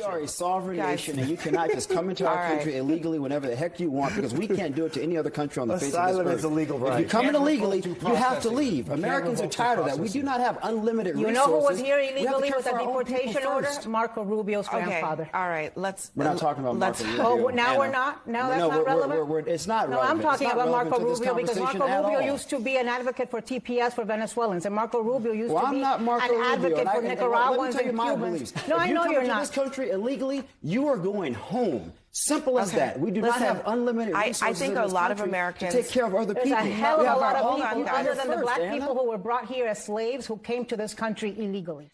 We are a sovereign nation, and you cannot just come into our country illegally whenever the heck you want, because we can't do it to any other country on the face of this earth. Asylum is a legal right. If you come in illegally, you have to leave. Americans are tired of that. We do not have unlimited resources. You know who was here illegally with a deportation order? Marco Rubio's grandfather. All right, we're not talking about Marco Rubio. Oh, now we're not? No, that's not relevant? It's not relevant. No, I'm talking about Marco Rubio because Marco Rubio all. used to be an advocate for TPS for Venezuelans, and Marco Rubio used to be I'm not an advocate for Nicaraguans and Cubans. No, I know you're not. If you come to this country illegally, you are going home. Simple as that. We do not have unlimited resources. I think a lot of Americans to take care of other people. There's a hell of a lot of people other than the black people who were brought here as slaves who came to this country illegally.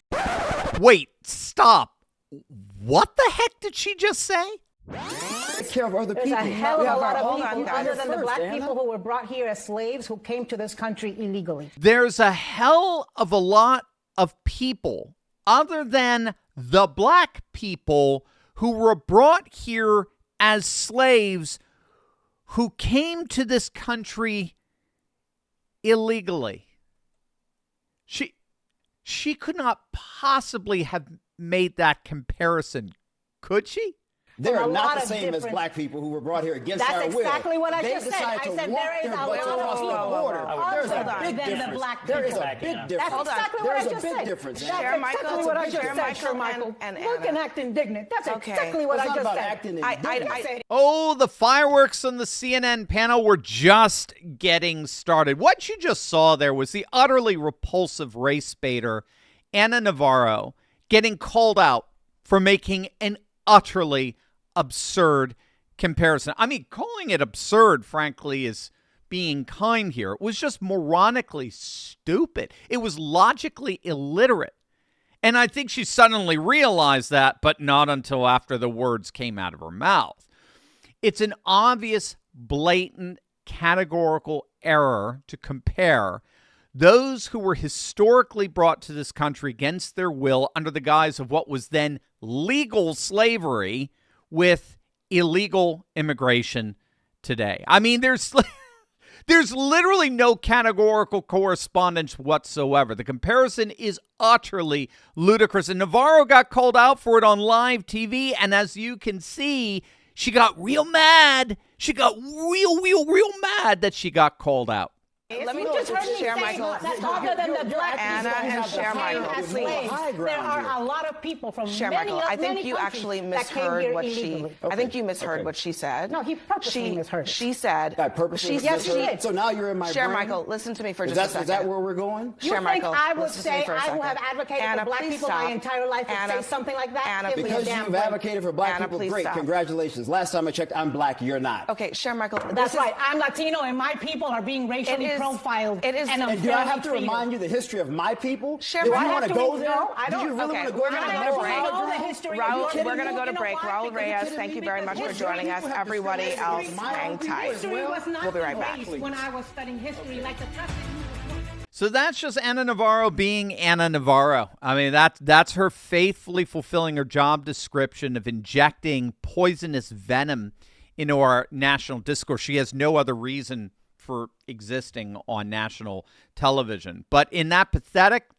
Wait, stop. What the heck did she just say? Take care of other people. There's a hell of a lot of people other than the black people who were brought here as slaves who came to this country illegally. There's a hell of a lot of people other than the black people who were brought here as slaves who came to this country illegally. She could not possibly have made that comparison, could she? They're not the same as black people who were brought here against our will. That's exactly what I just said. I said there is a lot across the border. There's a big difference. There is a big difference. That's exactly what I just said. There's a big difference. That's exactly what I just said, Sir Michael. Look and act indignant. That's exactly what I just said. Oh, the fireworks on the CNN panel were just getting started. What you just saw there was the utterly repulsive race baiter, Ana Navarro, getting called out for making an utterly absurd comparison. I mean, calling it absurd, frankly, is being kind here. It was just moronically stupid. It was logically illiterate. And I think she suddenly realized that, but not until after the words came out of her mouth. It's an obvious, blatant, categorical error to compare those who were historically brought to this country against their will under the guise of what was then legal slavery with illegal immigration today. I mean, there's literally no categorical correspondence whatsoever. The comparison is utterly ludicrous. And Navarro got called out for it on live TV. And as you can see, she got real mad. She got real mad that she got called out. Let me just share Michael. Other than the black Anna and share Michael. There are a lot of people from share many, Michael. I think many you actually misheard what she. I think you misheard what she said. No, he purposely misheard it. She said. I purposely misheard. So now you're in my Share brain? Michael. Listen to me for just a second. Is that where we're going? Share Michael. I would say I will have advocated for black people my entire life and say something like that? Anna, because you've advocated for black people, great. Stop. Congratulations. Last time I checked, I'm black. You're not. Okay, share Michael. That's right. I'm Latino, and my people are being racially profiled. And do I have to remind you the history of my people? Sure. Do you want to go there? No, I don't. Do you really want to go we're going to go to break. Raul, we're going to go to break. Raul Reyes, thank you very much for joining us. Everybody else, hang tight. We'll be right back. When I was studying history, like the president. So that's just Ana Navarro being Ana Navarro. I mean, that's her faithfully fulfilling her job description of injecting poisonous venom into our national discourse. She has no other reason for existing on national television. But in that pathetic,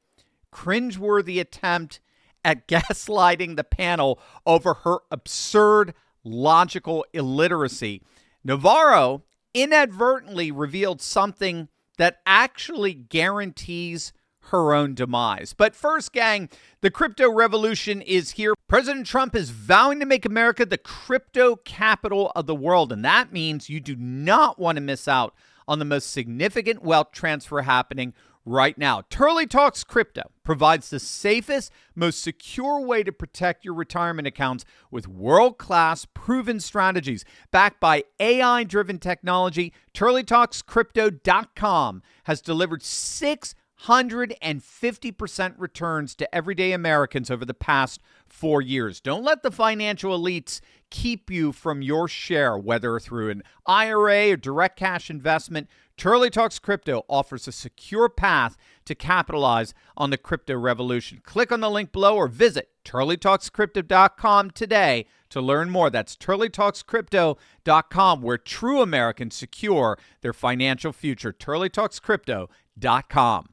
cringeworthy attempt at gaslighting the panel over her absurd logical illiteracy, Navarro inadvertently revealed something that actually guarantees her own demise. But first, gang, the crypto revolution is here. President Trump is vowing to make America the crypto capital of the world, and that means you do not want to miss out on the most significant wealth transfer happening right now. Turley Talks Crypto provides the safest, most secure way to protect your retirement accounts with world-class proven strategies backed by AI-driven technology. TurleyTalksCrypto.com has delivered 650% returns to everyday Americans over the past 4 years. Don't let the financial elites keep you from your share, whether through an IRA or direct cash investment. Turley Talks Crypto offers a secure path to capitalize on the crypto revolution. Click on the link below or visit TurleyTalksCrypto.com today to learn more. That's TurleyTalksCrypto.com, where true Americans secure their financial future. TurleyTalksCrypto.com.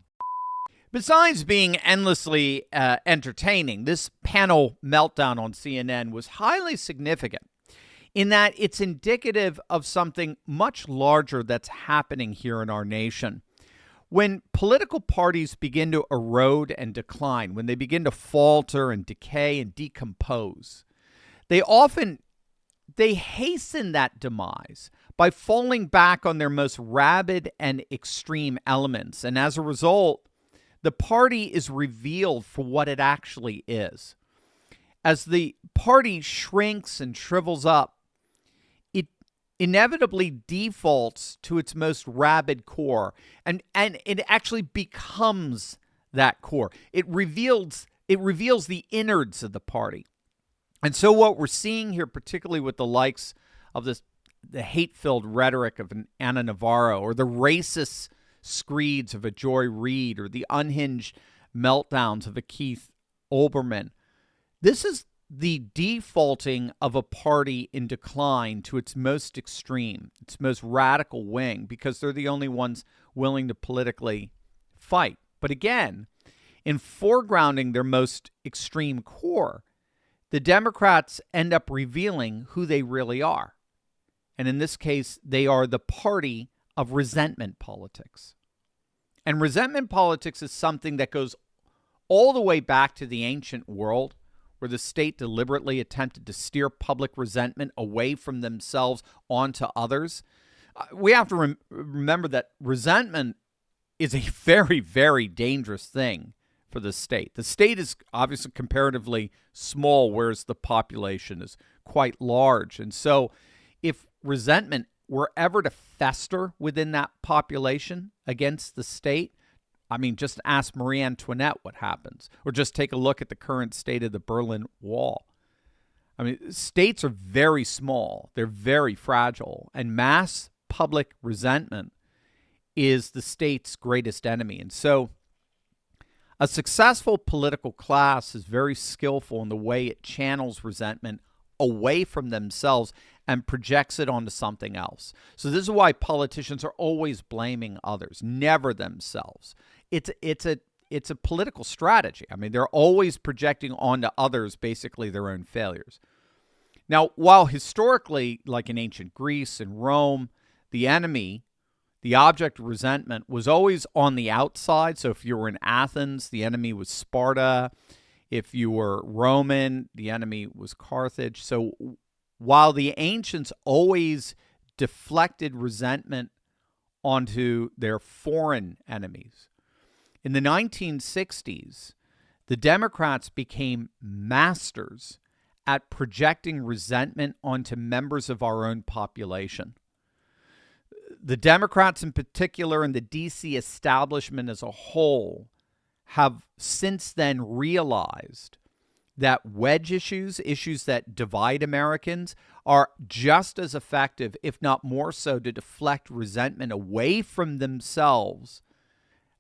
Besides being endlessly entertaining, this panel meltdown on CNN was highly significant in that it's indicative of something much larger that's happening here in our nation. When political parties begin to erode and decline, when they begin to falter and decay and decompose, they hasten that demise by falling back on their most rabid and extreme elements. And as a result, the party is revealed for what it actually is. As the party shrinks and shrivels up, it inevitably defaults to its most rabid core, and it actually becomes that core. It reveals the innards of the party. And so what we're seeing here, particularly with the likes of the hate-filled rhetoric of an Ana Navarro, or the racist screeds of a Joy Reid, or the unhinged meltdowns of a Keith Olbermann, this is the defaulting of a party in decline to its most extreme, its most radical wing, because they're the only ones willing to politically fight. But again, in foregrounding their most extreme core, the Democrats end up revealing who they really are. And in this case, they are the party of resentment politics. And resentment politics is something that goes all the way back to the ancient world, where the state deliberately attempted to steer public resentment away from themselves onto others. We have to remember that resentment is a very, very dangerous thing for the state. The state is obviously comparatively small, whereas the population is quite large. And so if resentment were ever to fester within that population against the state, I mean, just ask Marie Antoinette what happens, or just take a look at the current state of the Berlin Wall. I mean, states are very small. They're very fragile, and mass public resentment is the state's greatest enemy. And so a successful political class is very skillful in the way it channels resentment away from themselves and projects it onto something else. So this is why politicians are always blaming others, never themselves. It's a political strategy. I mean, they're always projecting onto others basically their own failures. Now, while historically, like in ancient Greece and Rome, the enemy, the object of resentment, was always on the outside. So if you were in Athens, the enemy was Sparta. If you were Roman, the enemy was Carthage. So while the ancients always deflected resentment onto their foreign enemies, in the 1960s, the Democrats became masters at projecting resentment onto members of our own population. The Democrats in particular, and the D.C. establishment as a whole, have since then realized that wedge issues that divide Americans, are just as effective, if not more so, to deflect resentment away from themselves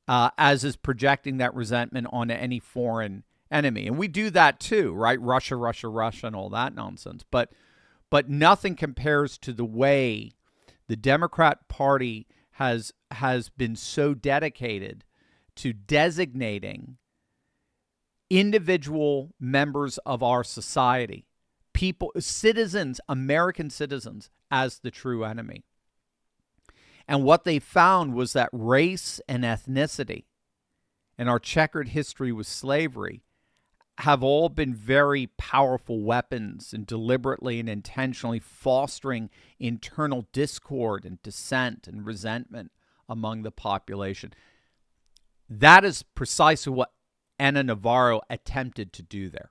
as is projecting that resentment onto any foreign enemy. And we do that too, right? Russia, and all that nonsense. But nothing compares to the way the Democrat Party has been so dedicated to designating individual members of our society, people, citizens, American citizens, as the true enemy. And what they found was that race and ethnicity and our checkered history with slavery have all been very powerful weapons in deliberately and intentionally fostering internal discord and dissent and resentment among the population. That is precisely what Ana Navarro attempted to do there.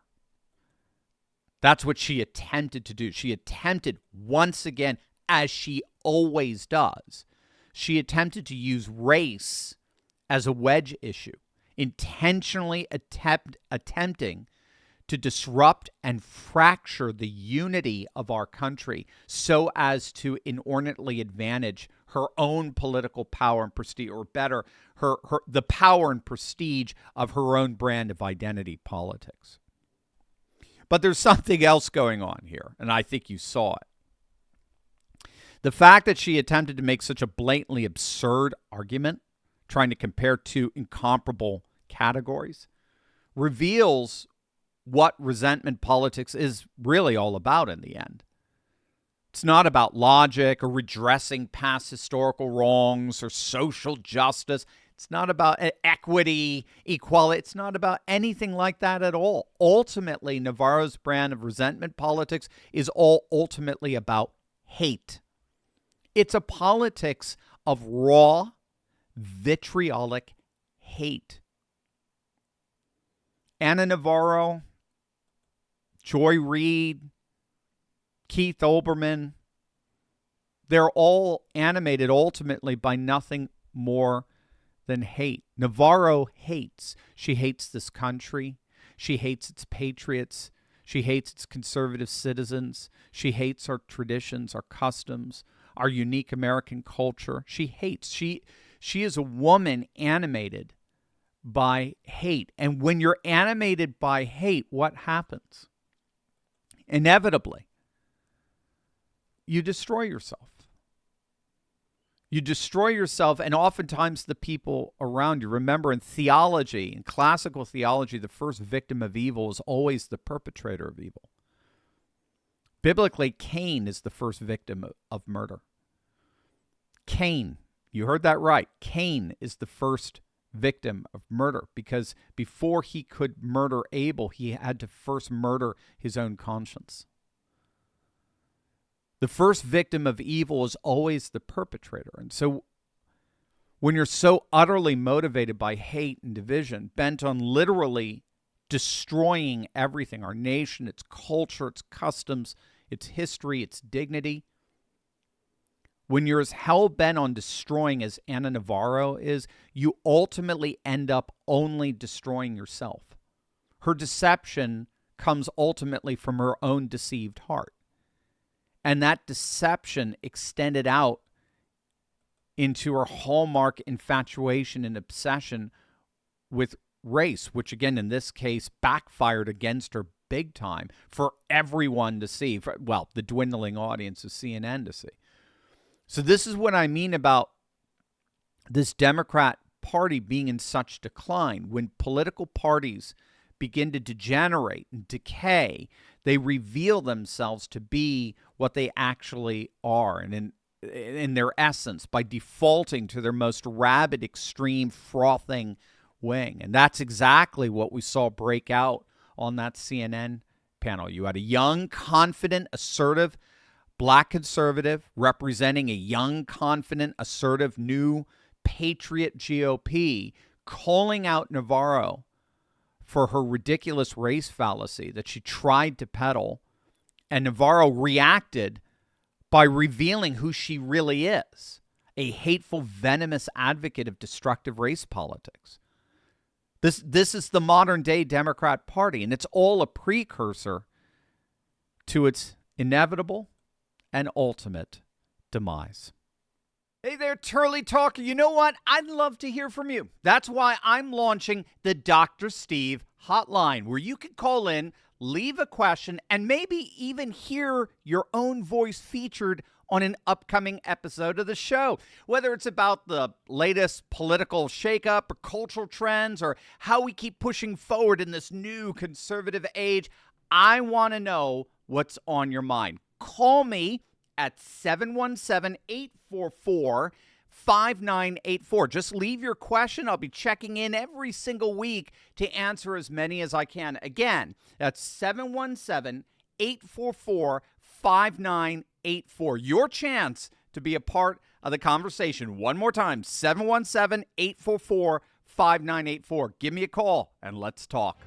That's what she attempted to do. She attempted once again, as she always does, she attempted to use race as a wedge issue, intentionally attempting to disrupt and fracture the unity of our country so as to inordinately advantage her own political power and prestige, or better, the power and prestige of her own brand of identity politics. But there's something else going on here, and I think you saw it. The fact that she attempted to make such a blatantly absurd argument, trying to compare two incomparable categories reveals what resentment politics is really all about in the end. It's not about logic or redressing past historical wrongs or social justice. It's not about equity, equality. It's not about anything like that at all. Ultimately, Navarro's brand of resentment politics is all ultimately about hate. It's a politics of raw, vitriolic hate. Ana Navarro, Joy Reid, Keith Olbermann, they're all animated ultimately by nothing more than hate. Navarro hates. She hates this country. She hates its patriots. She hates its conservative citizens. She hates our traditions, our customs, our unique American culture. She hates. She is a woman animated by hate. And when you're animated by hate, what happens? Inevitably, you destroy yourself. You destroy yourself, and oftentimes the people around you. Remember, in theology, in classical theology, the first victim of evil is always the perpetrator of evil. Biblically, Cain is the first victim of murder. Cain, you heard that right. Cain is the first victim of murder, because before he could murder Abel, he had to first murder his own conscience. The first victim of evil is always the perpetrator. And so when you're so utterly motivated by hate and division, bent on literally destroying everything, our nation, its culture, its customs, its history, its dignity, when you're as hell-bent on destroying as Ana Navarro is, you ultimately end up only destroying yourself. Her deception comes ultimately from her own deceived heart. And that deception extended out into her hallmark infatuation and obsession with race, which again, in this case, backfired against her big time for everyone to see. Well, the dwindling audience of CNN to see. So this is what I mean about this Democrat Party being in such decline. When political parties begin to degenerate and decay, they reveal themselves to be what they actually are, and in their essence, by defaulting to their most rabid, extreme, frothing wing. And that's exactly what we saw break out on that CNN panel. You had a young, confident, assertive Black conservative representing a young, confident, assertive, new patriot GOP calling out Navarro for her ridiculous race fallacy that she tried to peddle. And Navarro reacted by revealing who she really is, a hateful, venomous advocate of destructive race politics. This is the modern-day Democrat Party, and it's all a precursor to its inevitable and ultimate demise. Hey there, Turley Talker. You know what? I'd love to hear from you. That's why I'm launching the Dr. Steve Hotline, where you can call in, leave a question, and maybe even hear your own voice featured on an upcoming episode of the show. Whether it's about the latest political shakeup or cultural trends or how we keep pushing forward in this new conservative age, I want to know what's on your mind. Call me at 717-844-5984. Just leave your question. I'll be checking in every single week to answer as many as I can. Again, that's 717-844-5984. Your chance to be a part of the conversation. One more time, 717-844-5984. Give me a call and let's talk.